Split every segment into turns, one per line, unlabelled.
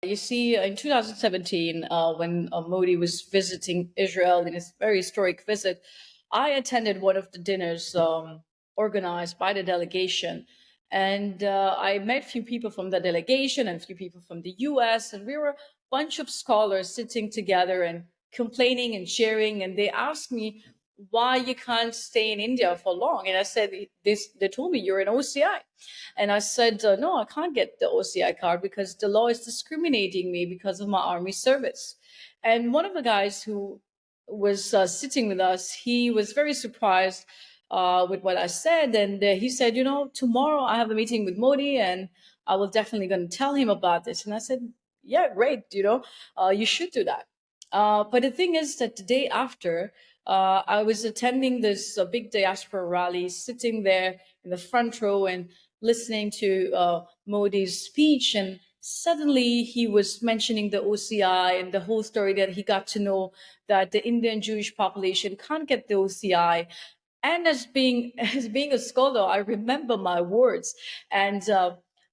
You see, in 2017, when Modi was visiting Israel in his very historic visit, I attended one of the dinners organized by the delegation. And I met a few people from the delegation and a few people from the US. And we were a bunch of scholars sitting together and complaining and sharing. And they asked me why you can't stay in India for long. And I said, they told me you're an OCI. And I said, no, I can't get the OCI card because the law is discriminating me because of my army service. And one of the guys who was sitting with us, he was very surprised with what I said. And he said, tomorrow I have a meeting with Modi and I will definitely going to tell him about this. And I said, yeah, great. You should do that. But the thing is that the day after, I was attending this big diaspora rally, sitting there in the front row and listening to Modi's speech. And suddenly he was mentioning the OCI and the whole story that he got to know that the Indian Jewish population can't get the OCI. And as being as being a scholar, I remember my words, and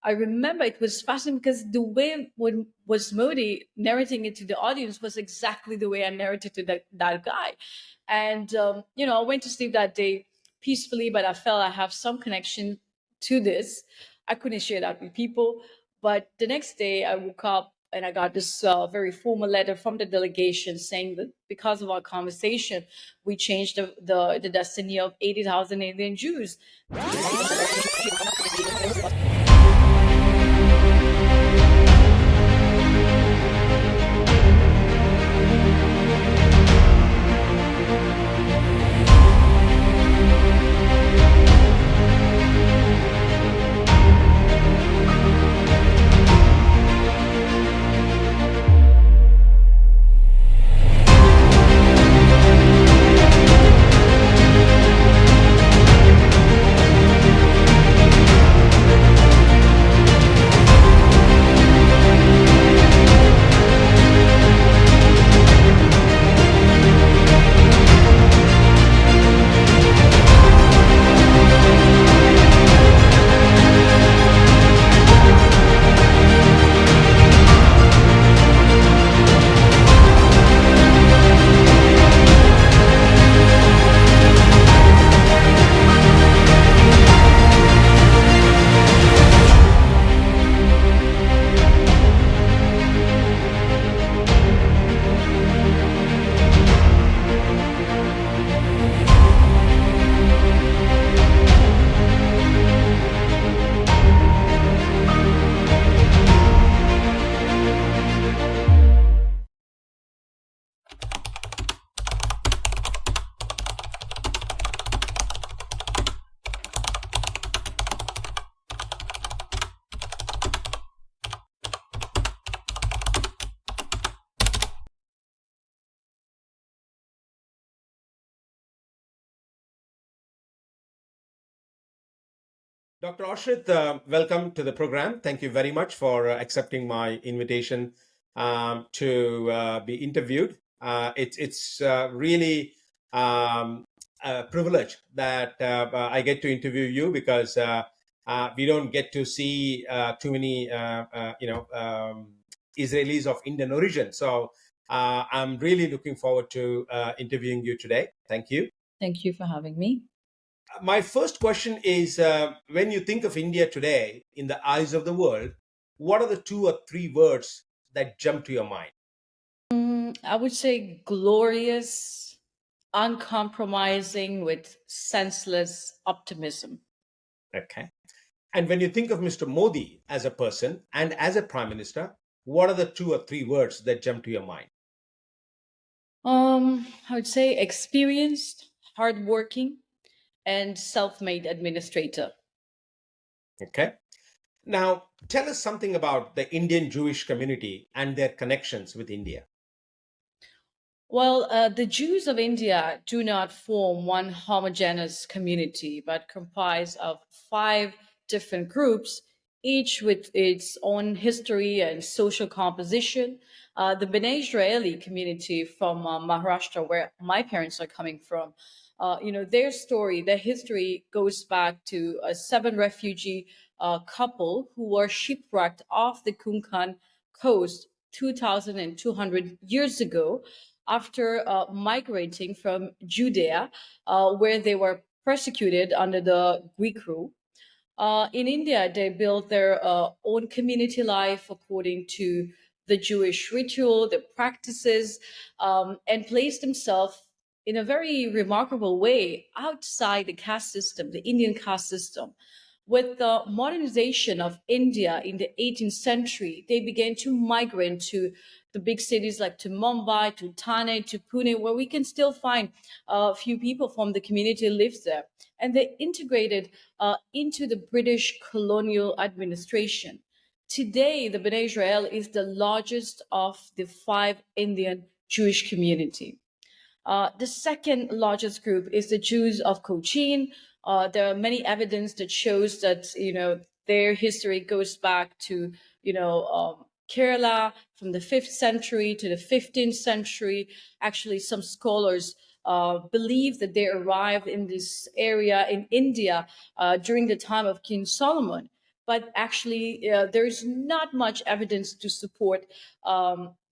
I remember it was fascinating because the way when was Modi narrating it to the audience was exactly the way I narrated to that guy. And I went to sleep that day peacefully, but I felt I have some connection to this. I couldn't share that with people, but the next day I woke up and I got this very formal letter from the delegation saying that because of our conversation, we changed the destiny of 80,000 Indian Jews.
Dr. Oshrit, welcome to the program. Thank you very much for accepting my invitation to be interviewed. It's really a privilege that I get to interview you because we don't get to see too many, Israelis of Indian origin. So I'm really looking forward to interviewing you today. Thank you.
Thank you for having me.
My first question is when you think of India today in the eyes of the world, what are the 2 or 3 words that jump to your mind?
I would say glorious, uncompromising with senseless optimism.
Okay. And when you think of Mr. Modi as a person and as a prime minister, what are the 2 or 3 words that jump to your mind?
I would say experienced, hardworking, and self-made administrator.
Okay. Now, tell us something about the Indian Jewish community and their connections with India.
Well, the Jews of India do not form one homogeneous community, but comprise of 5 different groups, each with its own history and social composition. The Bnei Israeli community from Maharashtra, where my parents are coming from, their story, their history goes back to a 7 refugee couple who were shipwrecked off the Konkan coast 2,200 years ago after migrating from Judea, where they were persecuted under the Greek rule. In India, they built their own community life according to the Jewish ritual, the practices, and placed themselves in a very remarkable way outside the caste system, the Indian caste system. With the modernization of India in the 18th century, they began to migrate to the big cities like to Mumbai, to Thane, to Pune, where we can still find a few people from the community lives there. And they integrated into the British colonial administration. Today, the Bnei Israel is the largest of the five Indian Jewish community. The second largest group is the Jews of Cochin. There are many evidence that shows that their history goes back to Kerala from the 5th century to the 15th century. Actually, some scholars believe that they arrived in this area in India during the time of King Solomon. But actually, there is not much evidence to support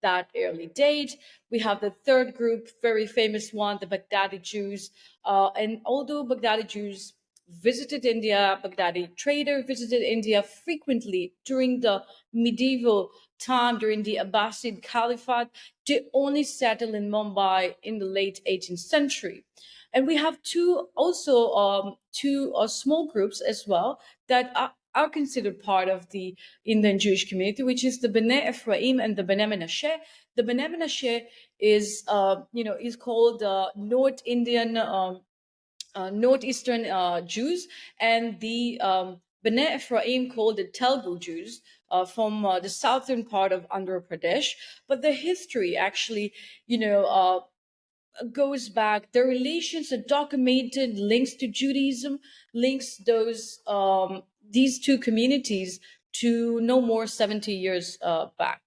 that early date. We have the third group, very famous one, the Baghdadi Jews. And although Baghdadi Jews visited India, Baghdadi trader visited India frequently during the medieval time, during the Abbasid Caliphate, they only settled in Mumbai in the late 18th century. And we have two small groups as well that are considered part of the Indian Jewish community, which is the Bnei Ephraim and the Bnei Menashe. The Bnei Menashe is called North Indian, Northeastern Jews, and the Bnei Ephraim called the Telugu Jews from the southern part of Andhra Pradesh. But the history actually, goes back. Their relations are documented, links to Judaism, links these two communities to no more 70 years back.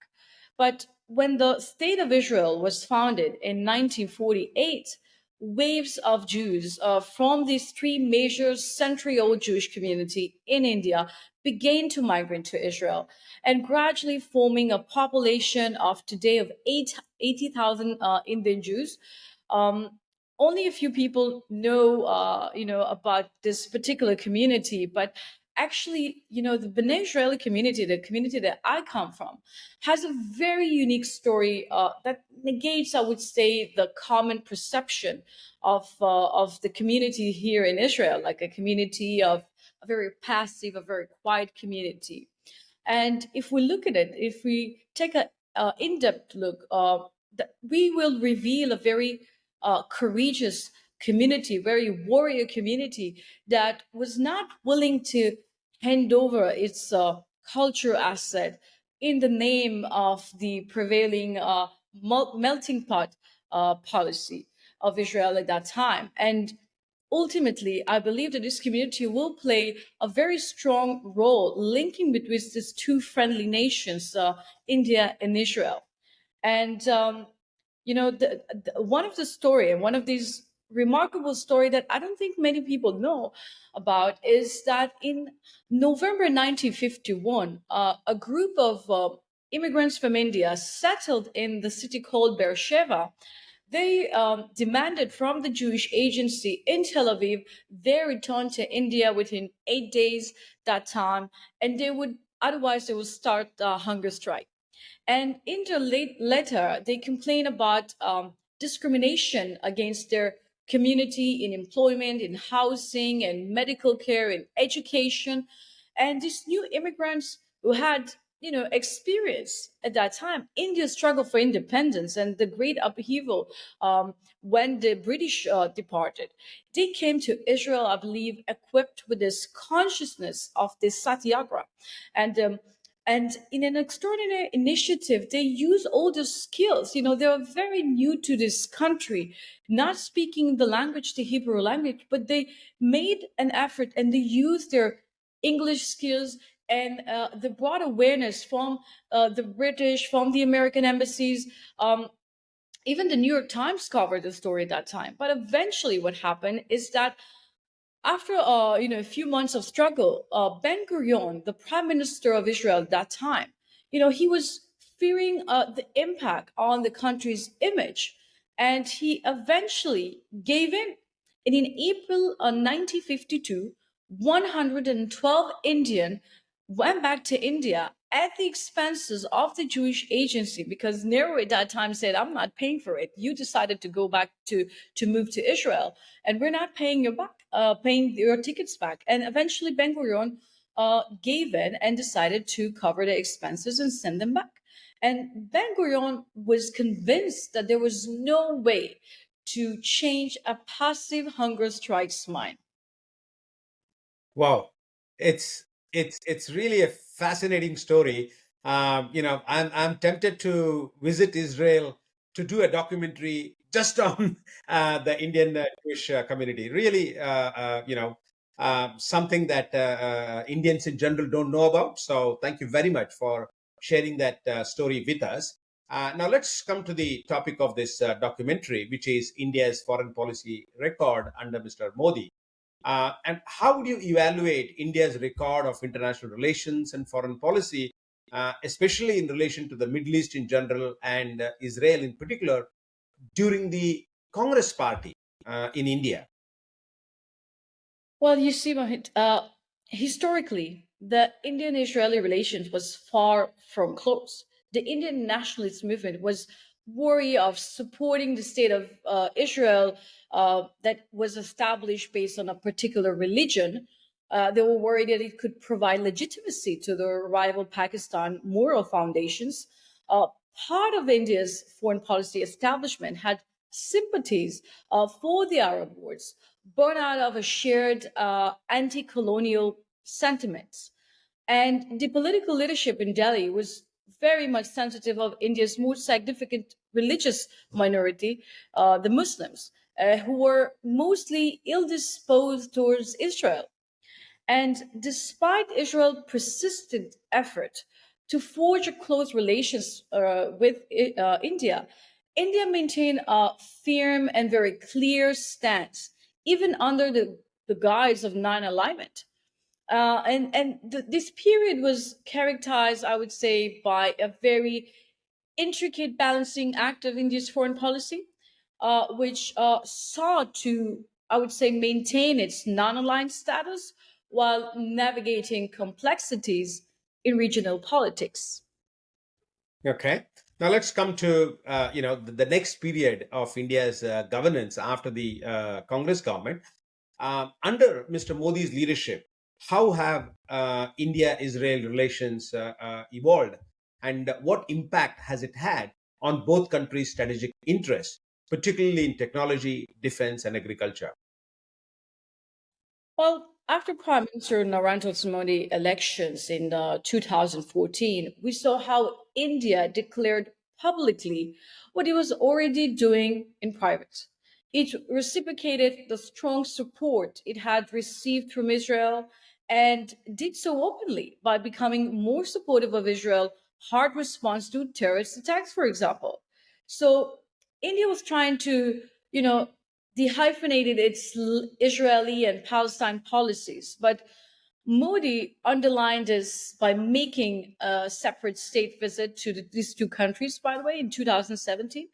But when the State of Israel was founded in 1948, waves of Jews from these three major century-old Jewish community in India began to migrate to Israel and gradually forming a population of today of 80,000 Indian Jews. um, Only a few people know, about this particular community, but actually, the Bnei Israeli community, the community that I come from, has a very unique story that negates, I would say, the common perception of the community here in Israel, like a community of a very passive, a very quiet community. And if we look at it, if we take a in-depth look, we will reveal a very courageous community, very warrior community that was not willing to hand over its culture asset in the name of the prevailing melting pot policy of Israel at that time. And ultimately, I believe that this community will play a very strong role linking between these two friendly nations, India and Israel. And one of the story and one of these remarkable story that I don't think many people know about is that in November 1951, a group of immigrants from India settled in the city called Beersheba. They demanded from the Jewish agency in Tel Aviv their return to India within 8 days that time, and they would start a hunger strike. And in the late letter, they complain about discrimination against their community in employment, in housing, and medical care, in education. And these new immigrants who had, experience at that time India's struggle for independence and the great upheaval when the British departed. They came to Israel, I believe, equipped with this consciousness of this satyagraha. And in an extraordinary initiative, they use all the skills. They are very new to this country, not speaking the language, the Hebrew language, but they made an effort and they used their English skills and the broad awareness from the British, from the American embassies. Even the New York Times covered the story at that time. But eventually, what happened is that after a few months of struggle, Ben Gurion, the prime minister of Israel at that time, he was fearing the impact on the country's image. And he eventually gave in. And in April 1952, 112 Indian went back to India at the expenses of the Jewish agency because Nehru at that time said, I'm not paying for it. You decided to go back to move to Israel, and we're not paying your back, paying your tickets back. And eventually Ben Gurion gave in and decided to cover the expenses and send them back. And Ben Gurion was convinced that there was no way to change a passive hunger strike's mind.
Wow, it's really a fascinating story. I'm tempted to visit Israel to do a documentary just on the Indian Jewish community. Really, something that Indians in general don't know about. So, thank you very much for sharing that story with us. Now, let's come to the topic of this documentary, which is India's foreign policy record under Mr. Modi. And how would you evaluate India's record of international relations and foreign policy, especially in relation to the Middle East in general and Israel in particular, during the Congress Party in India?
Well, you see, Mohit, historically, the Indian-Israeli relations was far from close. The Indian nationalist movement was wary of supporting the state of Israel that was established based on a particular religion. They were worried that it could provide legitimacy to their rival Pakistan moral foundations. Uh, Part of India's foreign policy establishment had sympathies for the Arab wars, born out of a shared anti-colonial sentiments. And the political leadership in Delhi was very much sensitive of India's most significant religious minority, the Muslims, who were mostly ill-disposed towards Israel. And despite Israel's persistent effort to forge a close relations with India, India maintained a firm and very clear stance, even under the guise of non-alignment. This period was characterized, I would say, by a very intricate balancing act of India's foreign policy, which sought to, I would say, maintain its non-aligned status while navigating complexities in regional politics.
Okay. Now let's come to the next period of India's governance after the Congress government. Under Mr. Modi's leadership, how have India-Israel relations evolved, and what impact has it had on both countries' strategic interests, particularly in technology, defense, and agriculture?
Well, after Prime Minister Narendra Modi elections in 2014, we saw how India declared publicly what it was already doing in private. It reciprocated the strong support it had received from Israel and did so openly by becoming more supportive of Israel's hard response to terrorist attacks, for example. So India was trying to, you know, dehyphenated its Israeli and Palestine policies. But Modi underlined this by making a separate state visit to these two countries, by the way, in 2017.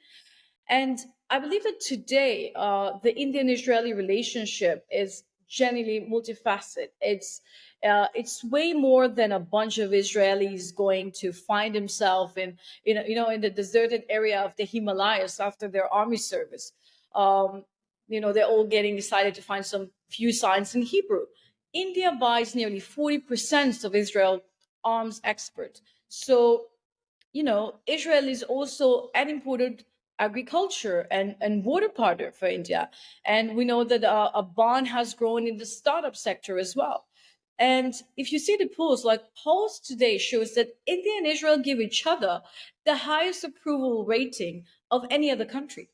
And I believe that today, the Indian-Israeli relationship is genuinely multifaceted. It's way more than a bunch of Israelis going to find himself in the deserted area of the Himalayas after their army service. Um, they're all getting decided to find some few signs in Hebrew. India buys nearly 40% of Israel arms export. So Israel is also an important agriculture and water partner for India. And we know that a bond has grown in the startup sector as well. And if you see the polls, like polls today shows that India and Israel give each other the highest approval rating of any other country.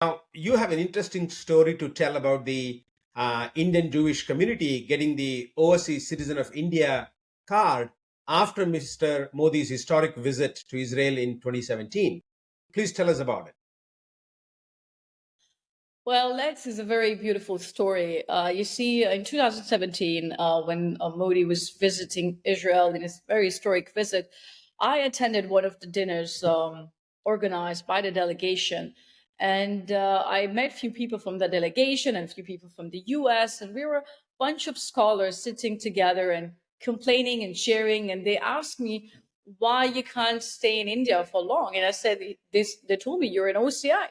Now, you have an interesting story to tell about the Indian Jewish community getting the Overseas Citizen of India card after Mr. Modi's historic visit to Israel in 2017. Please tell us about it.
Well, Lex is a very beautiful story. You see, in 2017, when Modi was visiting Israel in his very historic visit, I attended one of the dinners organized by the delegation, and I met a few people from the delegation and a few people from the U.S. And we were a bunch of scholars sitting together and complaining and sharing. And they asked me why you can't stay in India for long, and I said, "This." They told me you're an OCI,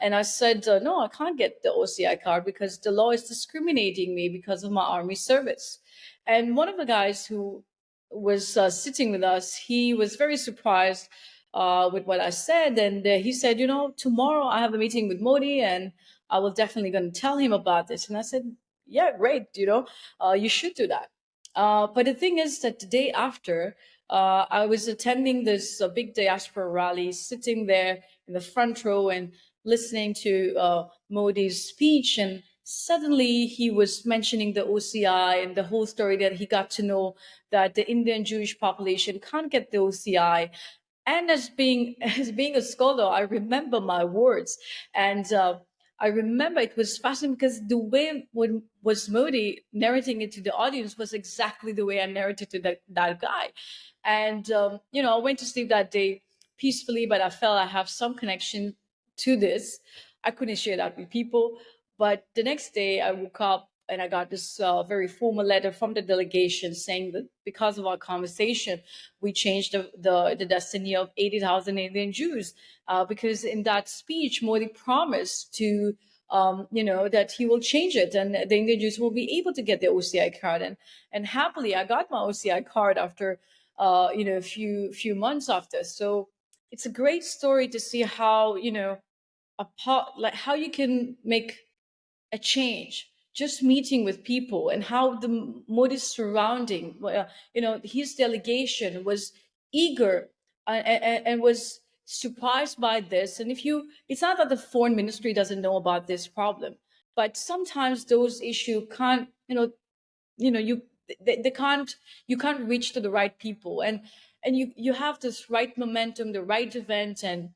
and I said, "No, I can't get the OCI card because the law is discriminating me because of my army service." And one of the guys who was sitting with us, he was very surprised with what I said, and he said, tomorrow I have a meeting with Modi, and I will definitely going to tell him about this. And I said, yeah, great, you should do that. But the thing is that the day after, I was attending this big diaspora rally, sitting there in the front row and listening to Modi's speech, and suddenly he was mentioning the OCI and the whole story that he got to know that the Indian Jewish population can't get the OCI. And as being as being a scholar, I remember my words, and I remember it was fascinating because the way when was Modi narrating it to the audience was exactly the way I narrated to that guy. And I went to sleep that day peacefully, but I felt I have some connection to this. I couldn't share that with people, but the next day I woke up and I got this very formal letter from the delegation saying that because of our conversation, we changed the destiny of 80,000 Indian Jews. Because in that speech, Modi promised to, that he will change it and the Indian Jews will be able to get their OCI card. And happily, I got my OCI card after, a few months after. So it's a great story to see how, like how you can make a change just meeting with people, and how the Modi's surrounding, his delegation was eager and was surprised by this. And it's not that the foreign ministry doesn't know about this problem, but sometimes those issues can't, you they can't, you can't reach to the right people, and you have this right momentum, the right event, and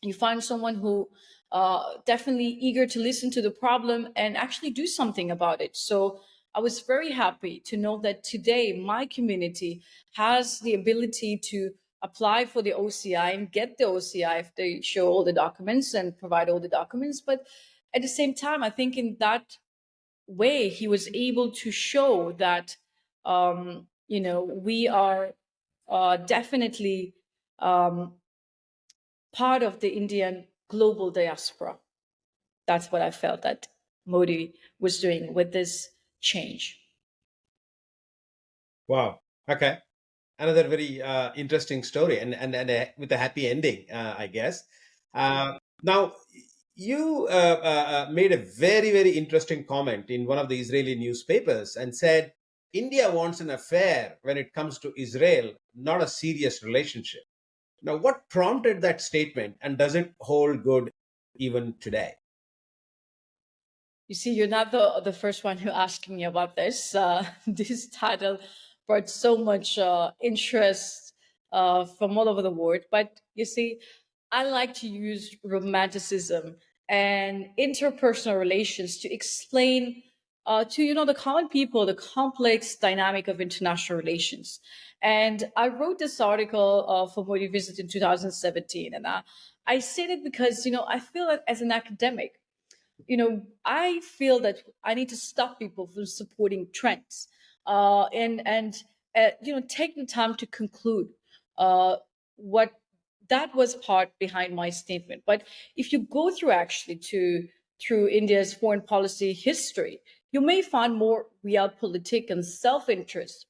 you find someone who definitely eager to listen to the problem and actually do something about it. So I was very happy to know that today my community has the ability to apply for the OCI and get the OCI if they show all the documents and provide all the documents. But at the same time, I think in that way, he was able to show that, we are definitely um, part of the Indian global diaspora. That's what I felt that Modi was doing with this change.
Wow. Okay. Another very interesting story, and with a happy ending, I guess. Now, you made a very interesting comment in one of the Israeli newspapers and said India wants an affair when it comes to Israel, not a serious relationship. Now, what prompted that statement, and does it hold good even today?
You see, you're not the first one who asked me about this. This title brought so much interest from all over the world. But you see, I like to use romanticism and interpersonal relations to explain to the common people the complex dynamic of international relations. And I wrote this article for Modi Visit in 2017, and I said it because I feel that as an academic, I feel that I need to stop people from supporting trends, and take the time to conclude what that was part behind my statement. But if you go through actually to through India's foreign policy history, you may find more realpolitik and self-interest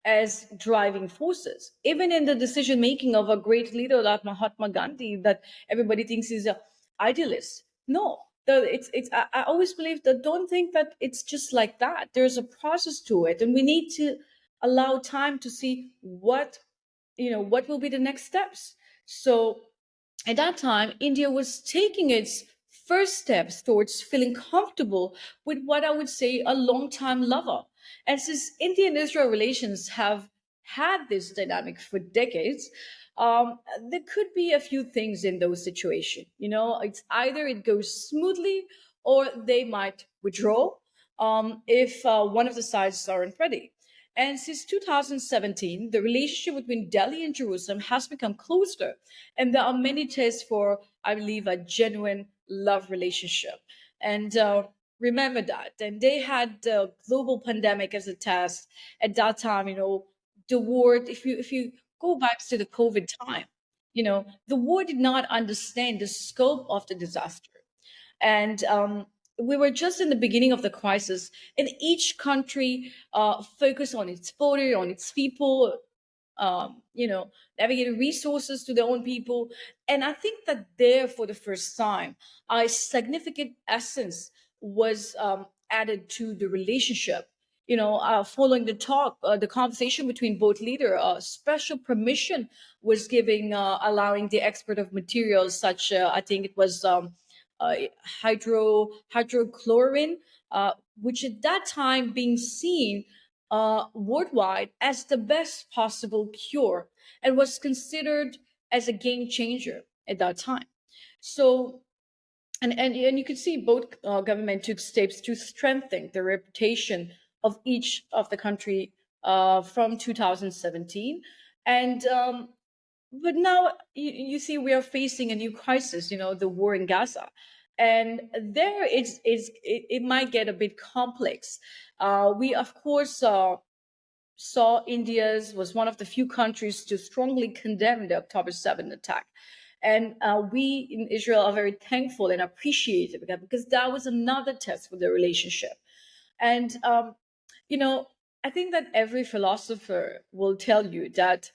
as driving forces, even in the decision making of a great leader like Mahatma Gandhi, that everybody thinks is a idealist. No, I always believe that, don't think that it's just like that. There's a process to it, and we need to allow time to see what will be the next steps. So at that time, India was taking its first steps towards feeling comfortable with what I would say a long-time lover. And since India and Israel relations have had this dynamic for decades, there could be a few things in those situations. It's either it goes smoothly or they might withdraw if one of the sides aren't ready. And since 2017, the relationship between Delhi and Jerusalem has become closer. And there are many tests for, I believe, a genuine love relationship. And remember that. And they had the global pandemic as a test. At that time, the war, if you go back to the COVID time, the war did not understand the scope of the disaster. And we were just in the beginning of the crisis, and each country focused on its border, on its people, navigating resources to their own people. And I think that there, for the first time, a significant essence was added to the relationship. Following the conversation between both leader, special permission was giving, allowing the export of materials such, I think it was uh, hydrochlorine, which at that time being seen worldwide as the best possible cure and was considered as a game changer at that time. So, and you can see both government took steps to strengthen the reputation of each of the country from 2017. And but now you see we are facing a new crisis, the war in Gaza. And there it might get a bit complex. We of course saw India's was one of the few countries to strongly condemn the October 7th attack. And we in Israel are very thankful and appreciative of that, because that was another test for the relationship. And I think that every philosopher will tell you that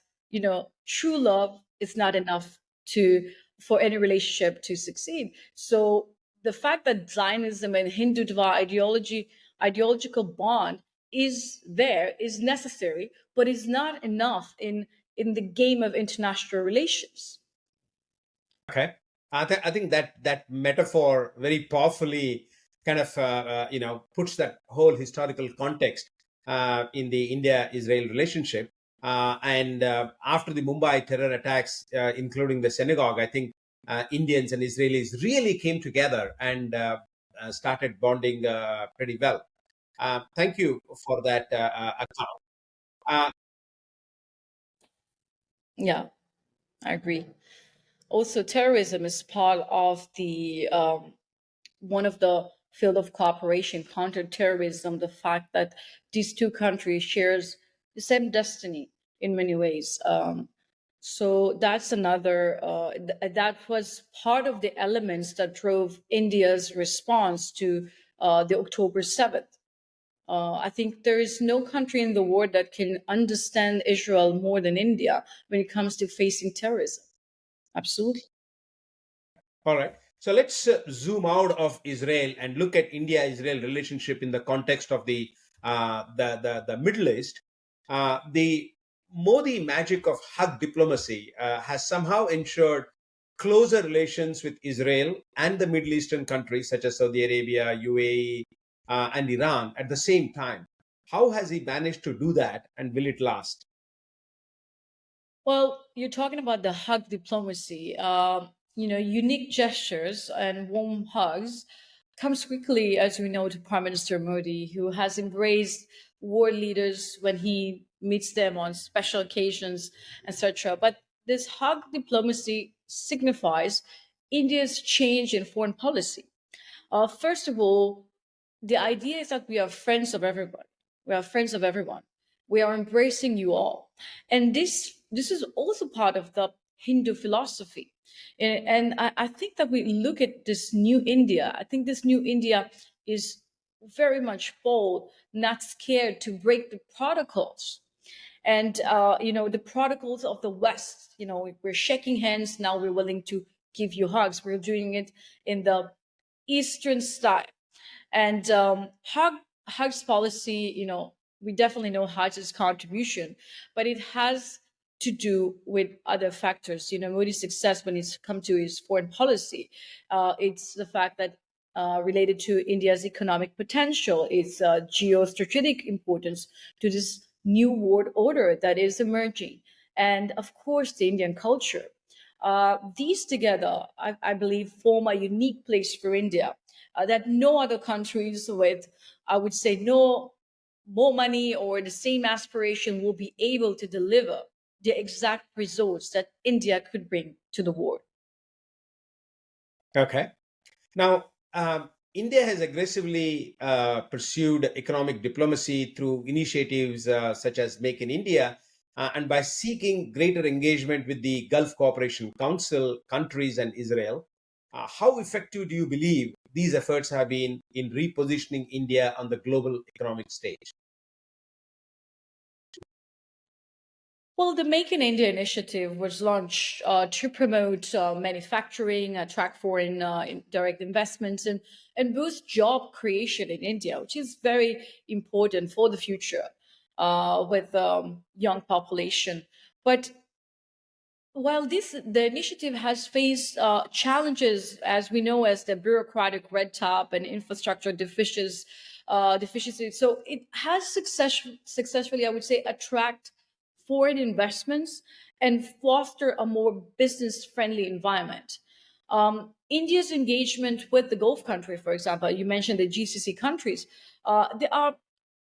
true love is not enough to for any relationship to succeed. So the fact that Zionism and Hindu ideological bond is there is necessary, but is not enough in the game of international relations.
Okay. I think that metaphor very powerfully kind of puts that whole historical context in the India-Israel relationship. And after the Mumbai terror attacks, including the synagogue, I think Indians and Israelis really came together and started bonding pretty well. Thank you for that account. Uh,
Yeah, I agree. Also, terrorism is part of the one of the field of cooperation, counterterrorism. The fact that these two countries shares the same destiny in many ways. So that's another. That was part of the elements that drove India's response to the October 7th. I think there is no country in the world that can understand Israel more than India when it comes to facing terrorism. Absolutely.
All right. So let's zoom out of Israel and look at India-Israel relationship in the context of the Middle East. The Modi magic of hug diplomacy has somehow ensured closer relations with Israel and the Middle Eastern countries such as Saudi Arabia, UAE, and Iran at the same time. How has he managed to do that, and will it last?
Well, you're talking about the hug diplomacy. Unique gestures and warm hugs comes quickly, as we know, to Prime Minister Modi, who has embraced world leaders when he meets them on special occasions, etc. But this hug diplomacy signifies India's change in foreign policy. First of all, the idea is that we are friends of everybody. We are friends of everyone. We are embracing you all, and this is also part of the Hindu philosophy. And I think that we look at this new India. I think this new India is very much bold, not scared to break the protocols. And the protocols of the West. We're shaking hands now. We're willing to give you hugs. We're doing it in the Eastern style. And Hugs policy, we definitely know Haj's contribution, but it has to do with other factors. Modi's success when it's come to his foreign policy, it's the fact that related to India's economic potential, its geostrategic importance to this new world order that is emerging, and of course the Indian culture. These together, I believe, form a unique place for India that no other countries with, I would say, no more money or the same aspiration will be able to deliver the exact results that India could bring to the world.
Okay. Now, India has aggressively pursued economic diplomacy through initiatives such as Make in India, and by seeking greater engagement with the Gulf Cooperation Council countries and Israel. How effective do you believe these efforts have been in repositioning India on the global economic stage?
Well, the Make in India initiative was launched to promote manufacturing, attract foreign direct investments, and boost job creation in India, which is very important for the future with young population. But while the initiative has faced challenges, as we know, as the bureaucratic red tape and infrastructure deficiency, so it has successfully, I would say, attract foreign investments and foster a more business-friendly environment. India's engagement with the Gulf country, for example, you mentioned the GCC countries, there are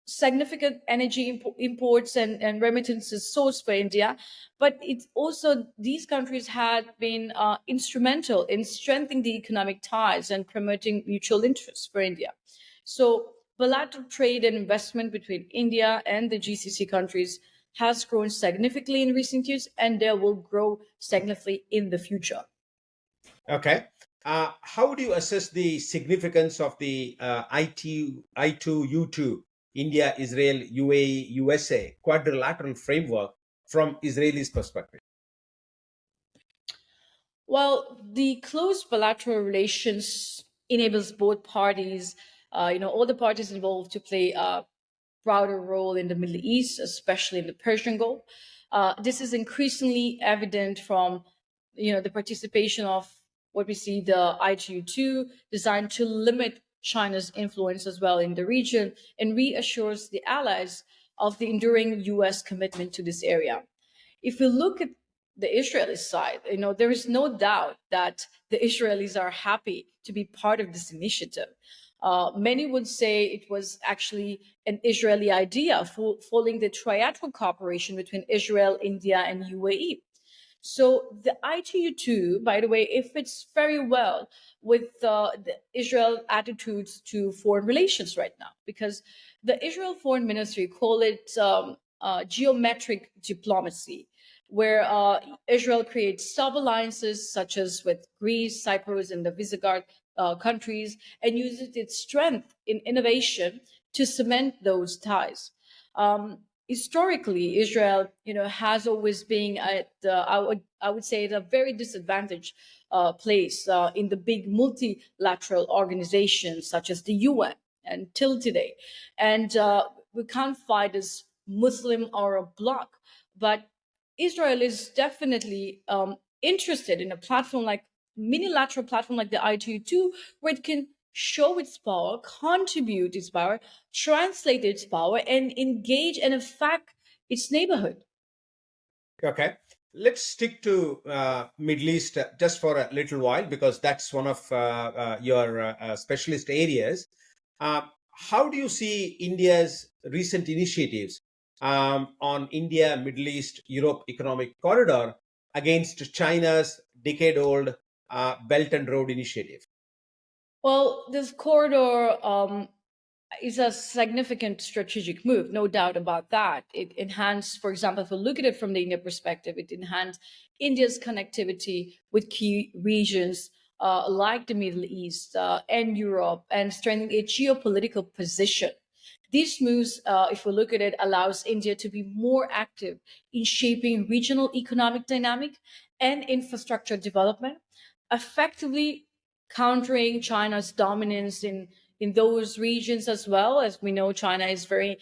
significant energy imports and remittances sourced for India, but it's also these countries had been instrumental in strengthening the economic ties and promoting mutual interests for India. So bilateral trade and investment between India and the GCC countries has grown significantly in recent years, and there will grow significantly in the future.
Okay. How do you assess the significance of the I2U2, India, Israel, UAE, USA quadrilateral framework from Israelis' perspective?
Well, the close bilateral relations enables both parties, all the parties involved to play a broader role in the Middle East, especially in the Persian Gulf. This is increasingly evident from, the participation of what we see the ITU2 designed to limit China's influence as well in the region and reassures the allies of the enduring U.S. commitment to this area. If we look at the Israeli side, there is no doubt that the Israelis are happy to be part of this initiative. Many would say it was actually an Israeli idea following the trilateral cooperation between Israel, India, and UAE. So the ITU2, by the way, it fits very well with the Israel attitudes to foreign relations right now, because the Israel Foreign Ministry call it geometric diplomacy, where Israel creates sub-alliances such as with Greece, Cyprus, and the Visegrad countries, and uses its strength in innovation to cement those ties. Historically, Israel, has always been at I would say at a very disadvantaged place in the big multilateral organizations such as the UN until today, and we can't fight as Muslim or a bloc, but Israel is definitely interested in a platform like minilateral platform like the ITU2, where it can show its power, contribute its power, translate its power, and engage and affect its neighborhood.
Okay. Let's stick to Middle East just for a little while because that's one of your specialist areas. Uh, how do you see India's recent initiatives on India, Middle East, Europe economic corridor against China's decade-old Belt and Road Initiative?
Well, this corridor is a significant strategic move, no doubt about that. It enhanced, for example, if we look at it from the India perspective, it enhanced India's connectivity with key regions like the Middle East and Europe, and strengthening its geopolitical position. These moves, if we look at it, allows India to be more active in shaping regional economic dynamic and infrastructure development, effectively countering China's dominance in those regions as well. As we know, China is very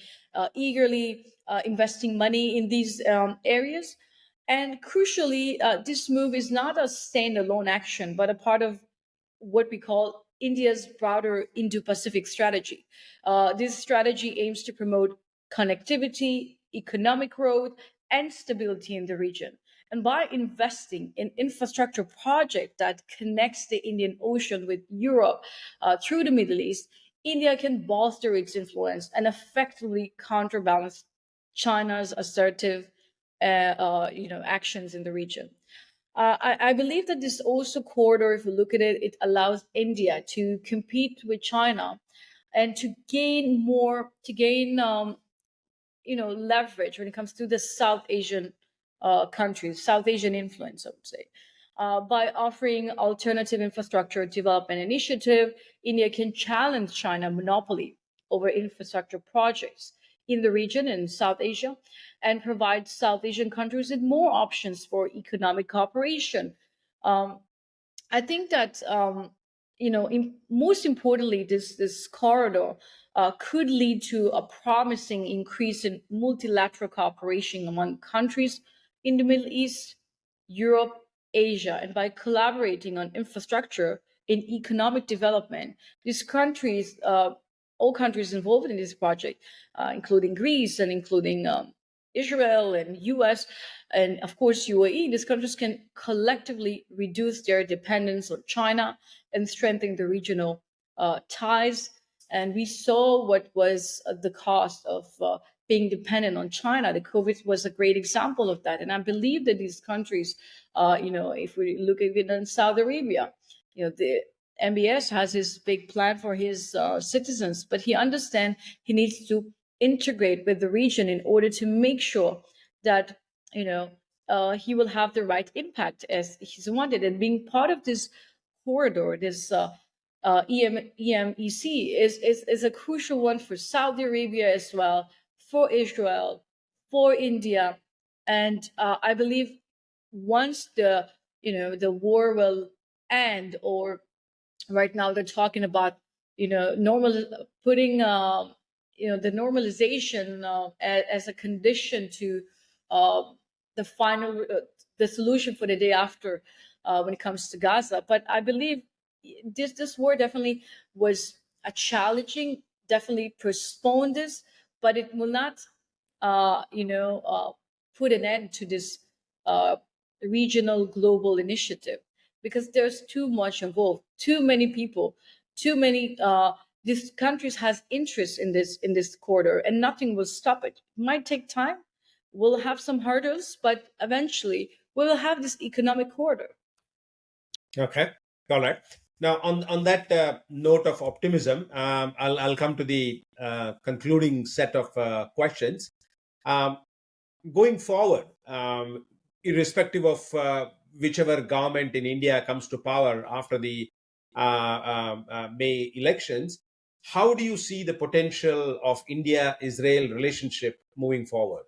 eagerly investing money in these areas. And crucially, this move is not a standalone action, but a part of what we call India's broader Indo Pacific strategy. This strategy aims to promote connectivity, economic growth, and stability in the region. And by investing in infrastructure project that connects the Indian Ocean with Europe through the Middle East, India can bolster its influence and effectively counterbalance China's assertive, actions in the region. I believe that this also corridor, if you look at it, it allows India to compete with China and to gain leverage when it comes to the South Asian countries, South Asian influence, I would say. By offering alternative infrastructure development initiative, India can challenge China monopoly over infrastructure projects in the region in South Asia and provide South Asian countries with more options for economic cooperation. Um, I think that most importantly, this corridor could lead to a promising increase in multilateral cooperation among countries in the Middle East, Europe, Asia, and by collaborating on infrastructure in economic development, these countries, all countries involved in this project, including Greece and including Israel and US, and of course UAE, these countries can collectively reduce their dependence on China and strengthen the regional ties. And we saw what was the cost of being dependent on China. The COVID was a great example of that. And I believe that these countries, if we look at it in Saudi Arabia, the MBS has his big plan for his citizens, but he understands he needs to integrate with the region in order to make sure that he will have the right impact as he's wanted. And being part of this corridor, this EMEC, is a crucial one for Saudi Arabia as well, for Israel, for India, and I believe once the war will end, or right now they're talking about normal putting the normalization as a condition to uh, the final the solution for the day after when it comes to Gaza. But I believe this war definitely was a challenging, definitely postponed this, but it will not put an end to this uh, regional global initiative, because there's too much involved, too many people, too many. These countries has interest in this corridor, and nothing will stop it. It might take time. We'll have some hurdles, but eventually we will have this economic corridor.
Okay, all right. Now, on that note of optimism, I'll come to the concluding set of questions. Um, Going forward, irrespective of whichever government in India comes to power after the May elections, how do you see the potential of India-Israel relationship moving forward?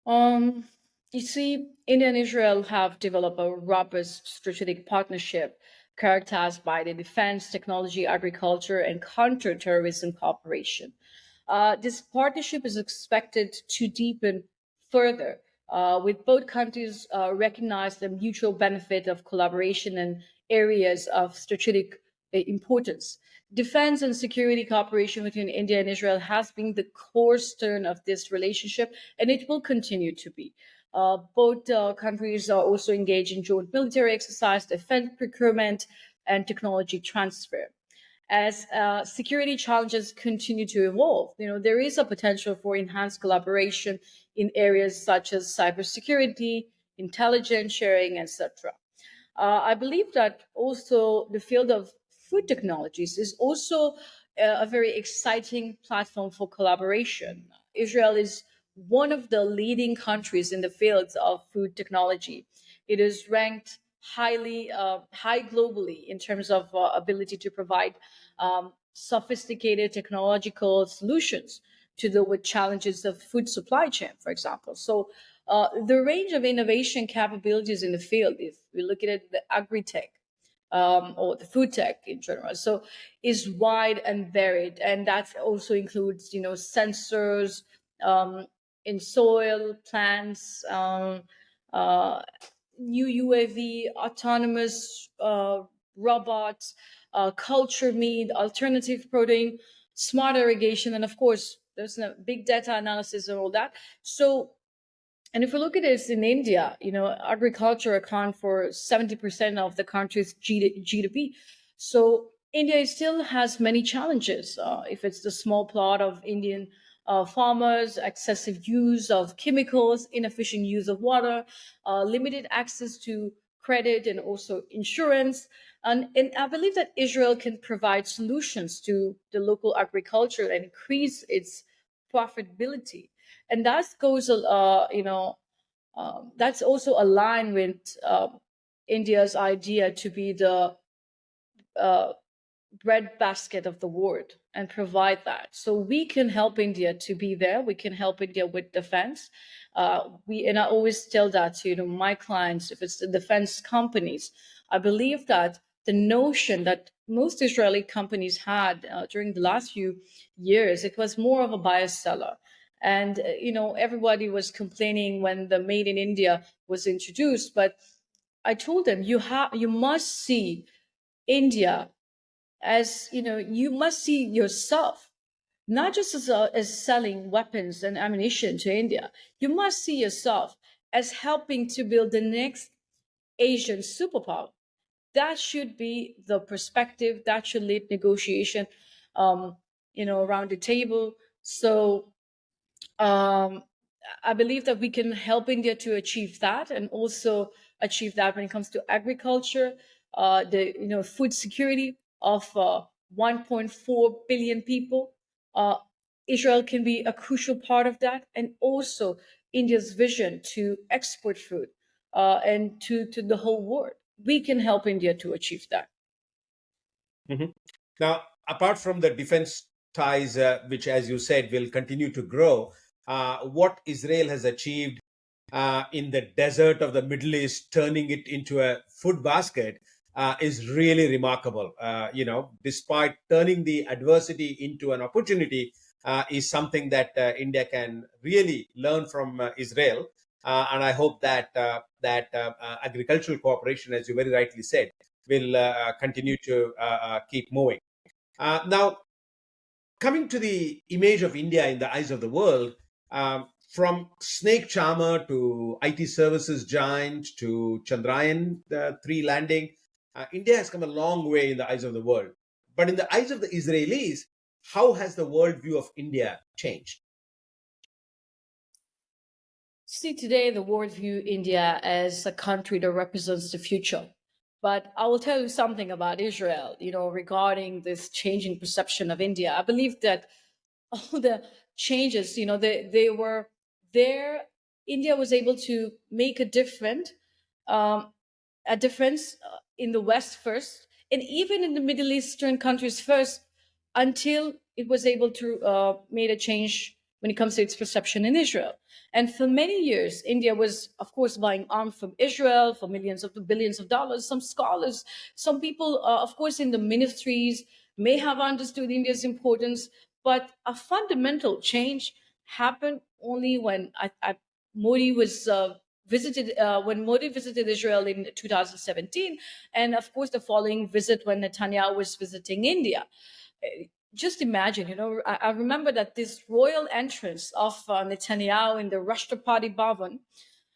Um, you see, India and Israel have developed a robust strategic partnership characterized by the defense, technology, agriculture, and counterterrorism cooperation. This partnership is expected to deepen further, with both countries recognize the mutual benefit of collaboration in areas of strategic importance. Defense and security cooperation between India and Israel has been the cornerstone of this relationship, and it will continue to be. Both countries are also engaged in joint military exercise, defense procurement, and technology transfer. As security challenges continue to evolve, there is a potential for enhanced collaboration in areas such as cybersecurity, intelligence sharing, etc. I believe that also the field of food technologies is also a very exciting platform for collaboration. Israel is one of the leading countries in the fields of food technology. It is ranked high globally in terms of ability to provide sophisticated technological solutions to deal with challenges of food supply chain, for example. So the range of innovation capabilities in the field, if we look at it, the agri-tech or the food tech in general, so is wide and varied, and that also includes sensors in soil, plants, uh, new UAV, autonomous robots, culture meat, alternative protein, smart irrigation, and of course there's a big data analysis and all that. So, and if we look at this in India, agriculture account for 70% of the country's GDP. So India still has many challenges. If it's the small plot of Indian farmers, excessive use of chemicals, inefficient use of water, limited access to credit and also insurance. And I believe that Israel can provide solutions to the local agriculture and increase its profitability. And that goes, that's also aligned with India's idea to be the uh, breadbasket of the world and provide that. So we can help India to be there. We can help India with defense. We and I always tell that to my clients, if it's the defense companies, I believe that the notion that most Israeli companies had during the last few years, it was more of a bias seller. And everybody was complaining when the Made in India was introduced, but I told them you must see India as you must see yourself not just as selling weapons and ammunition to India. You must see yourself as helping to build the next Asian superpower. That should be the perspective that should lead negotiation around the table. So um, I believe that we can help India to achieve that, and also achieve that when it comes to agriculture, the food security of 1.4 billion people. Uh, Israel can be a crucial part of that, and also India's vision to export food and to the whole world. We can help India to achieve that.
Mhm. Now, apart from the defense ties, which, as you said, will continue to grow, what Israel has achieved in the desert of the Middle East, turning it into a food basket, is really remarkable. Despite turning the adversity into an opportunity, is something that India can really learn from Israel. And I hope that agricultural cooperation, as you very rightly said, will continue to keep moving. Now, coming to the image of India in the eyes of the world, from snake charmer to IT services giant to Chandrayaan 3 landing, India has come a long way in the eyes of the world. But in the eyes of the Israelis, how has the worldview of India changed?
See, today the world view India as a country that represents the future. But I will tell you something about Israel, regarding this changing perception of India. I believe that all the changes, they were there. India was able to make um, a difference in the West first, and even in the Middle Eastern countries first, until it was able to made a change when it comes to its perception in Israel. And for many years, India was, of course, buying arms from Israel for millions of billions of dollars. Some scholars, some people, of course, in the ministries may have understood India's importance, but a fundamental change happened only when Modi was visited when Modi visited Israel in 2017, and of course the following visit when Netanyahu was visiting India. Just imagine, I remember that this royal entrance of Netanyahu in the Rashtrapati Bhavan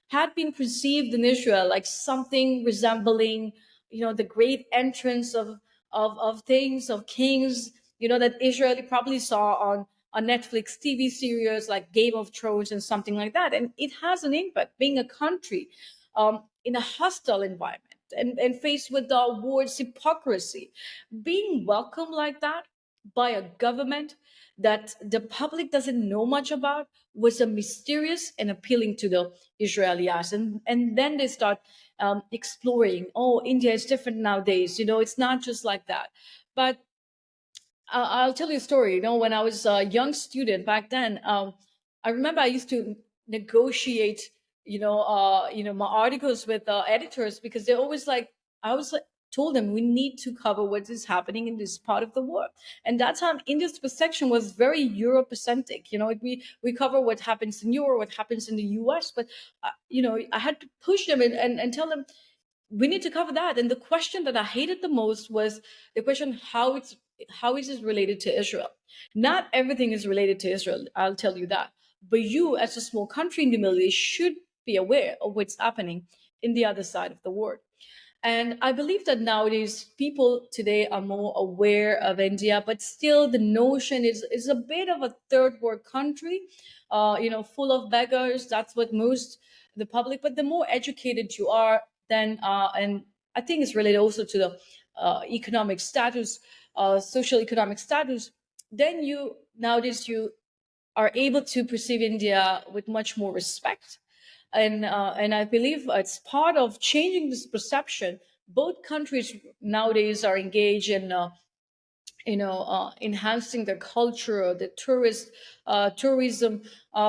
had been perceived in Israel like something resembling, the great entrance of things, of kings, that Israel probably saw on Netflix TV series like Game of Thrones and something like that. And it has an impact being a country in a hostile environment and faced with the war's hypocrisy. Being welcomed like that by a government that the public doesn't know much about was a mysterious and appealing to the Israeli eyes. And then they start exploring, oh, India is different nowadays. It's not just like that. But I'll tell you a story. When I was a young student back then, I remember I used to negotiate, my articles with editors because they're always like, I was like, told them we need to cover what is happening in this part of the world, and that time India's perception was very Eurocentric. We cover what happens in Europe, what happens in the U.S., but I had to push them and tell them we need to cover that. And the question that I hated the most was the question how is it related to Israel? Not everything is related to Israel, I'll tell you that. But you, as a small country in the Middle East, should be aware of what's happening in the other side of the world. And I believe that nowadays people today are more aware of India, but still the notion is a bit of a third world country, full of beggars. That's what most the public. But the more educated you are, then and I think it's related also to the economic status, social economic status. Then you nowadays you are able to perceive India with much more respect, and I believe it's part of changing this perception. Both countries nowadays are engaged in enhancing their culture, the tourism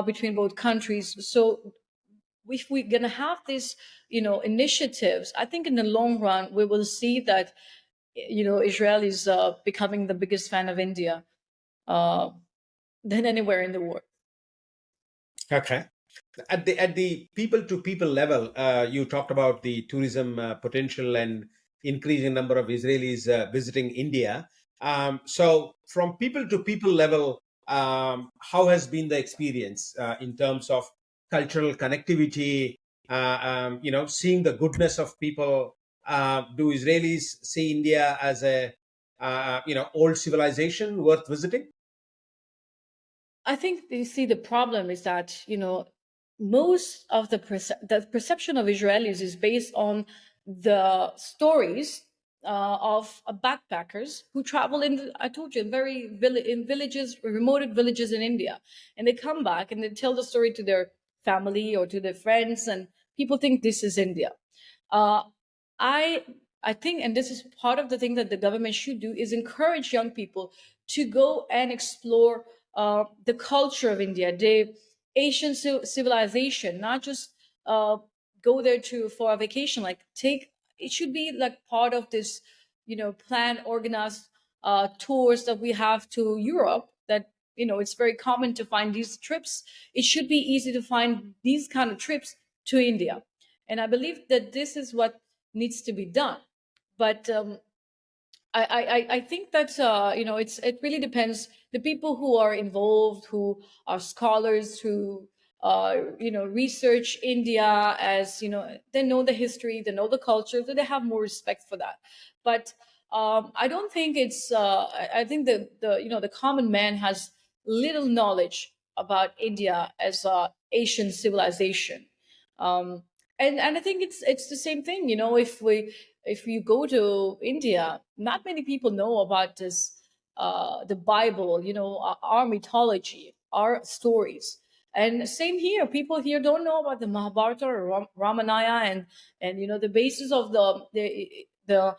between both countries. So if we're gonna have these initiatives, I think in the long run we will see that Israel is becoming the biggest fan of India uh, than anywhere in the world.
Okay. At the people to people level, you talked about the tourism potential and increasing number of Israelis visiting India. So, from people to people level, how has been the experience in terms of cultural connectivity? Seeing the goodness of people. Do Israelis see India as a old civilization worth visiting?
I think you see the problem is that most of the perception of Israelis is based on the stories of backpackers who travel in. I told you in in villages, remote villages in India, and they come back and they tell the story to their family or to their friends, and people think this is India. Uh, I I think, and this is part of the thing that the government should do, is encourage young people to go and explore the culture of India, the Asian civilization, not just uh, go there to for a vacation. Like take it should be like part of this, plan organized tours that we have to Europe. That it's very common to find these trips. It should be easy to find these kind of trips to India, and I believe that this is what needs to be done. But I think that it really depends. The people who are involved, who are scholars, who research India, as they know the history, they know the culture, so they have more respect for that. But I don't think it's. I think the common man has little knowledge about India as a Asian civilization. Um, and I think it's the same thing. If you go to India, not many people know about this, the Bible, our mythology, our stories. And same here, people here don't know about the Mahabharata or Ramayana, and the basis of the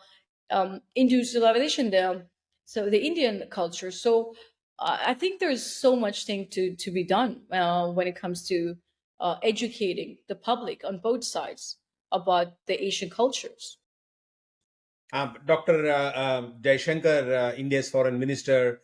Hindu civilization, the Indian culture. So I think there's so much thing to be done when it comes to educating the public on both sides about the Asian cultures.
Dr. Jaishankar, India's foreign minister,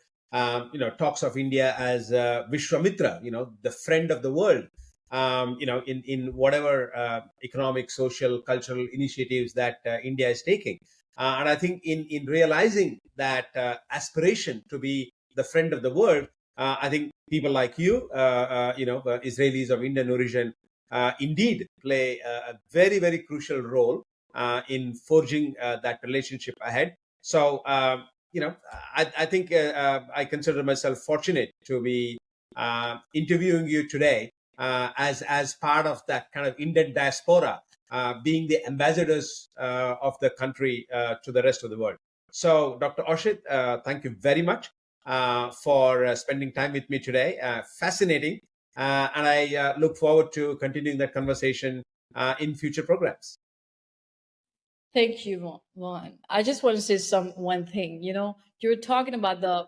talks of India as Vishwamitra, the friend of the world. In whatever economic, social, cultural initiatives that India is taking, and I think in realizing that aspiration to be the friend of the world, I think people like you, Israelis of Indian origin, indeed play a very very crucial role in forging that relationship ahead. So, I think I consider myself fortunate to be interviewing you today as part of that kind of Indian diaspora, being the ambassadors of the country to the rest of the world. So, Dr. Oshrit, thank you very much for spending time with me today. Fascinating. And I look forward to continuing that conversation in future programs.
Thank you, Mohan. I just want to say one thing. You're talking about the,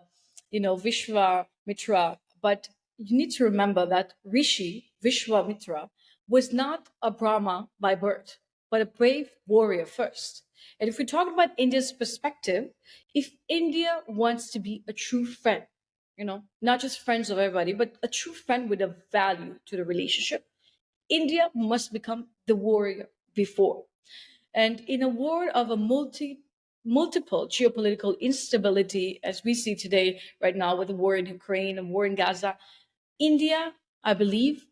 Vishwamitra, but you need to remember that Rishi Vishwamitra was not a Brahma by birth, but a brave warrior first. And if we're talking about India's perspective, if India wants to be a true friend, not just friends of everybody, but a true friend with a value to the relationship, India must become the warrior before. And in a world of a multiple geopolitical instability, as we see today, right now, with the war in Ukraine and war in Gaza, India, I believe,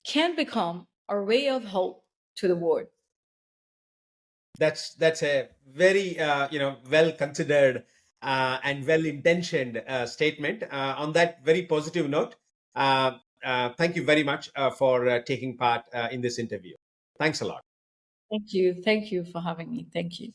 can become a ray of hope to the world.
That's a very well considered and well intentioned statement. On that very positive note, thank you very much for taking part in this interview. Thanks a lot.
Thank you. Thank you for having me. Thank you.